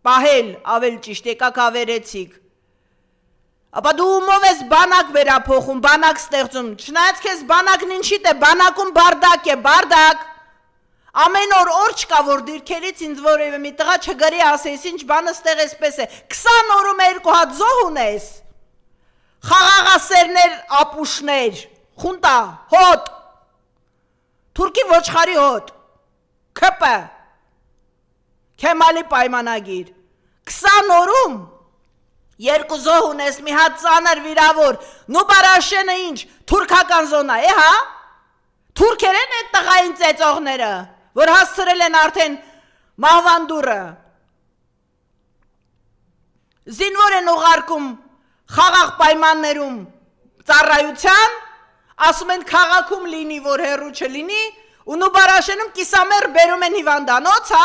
պահել, ավել ճիշտ, եկաք ավերեցիք, ապա դու ումով ես բանակ վերափոխում, բանակ ստեղծում, չնայած քեզ բանակն ինչիդ է, բանակում բարդակ է, բարդակ, ամեն օր չկա, որ դիրքերից ինձ որևէ մի տղա չգրի ասես, ինչ բանը ստեղ էսպես է, 20 օրում 2 հատ զոհ ունես, խաղաղասերներ, ապուշներ, խունտա, հոտ, թուրքի ոչխարի հոտ, քպը, Քեմալի պայմանագիր, 20 օրում 2 զոհ ունես, մի հատ ծանր վիրավոր, Նուբարաշենը ինչ, թուրքական զոնա է, հա? Թուրքեր են այդ տղային ծեծողները, որ հասցրել են արդեն մահվան դուռը, զինվոր են ուղարկում խաղաղ պայմաններում ծառայության, ասում են քաղաքում լինի, որ հեռու չլինի, ու Նուբարաշենում կիսամեռ բերում են հիվանդանոց,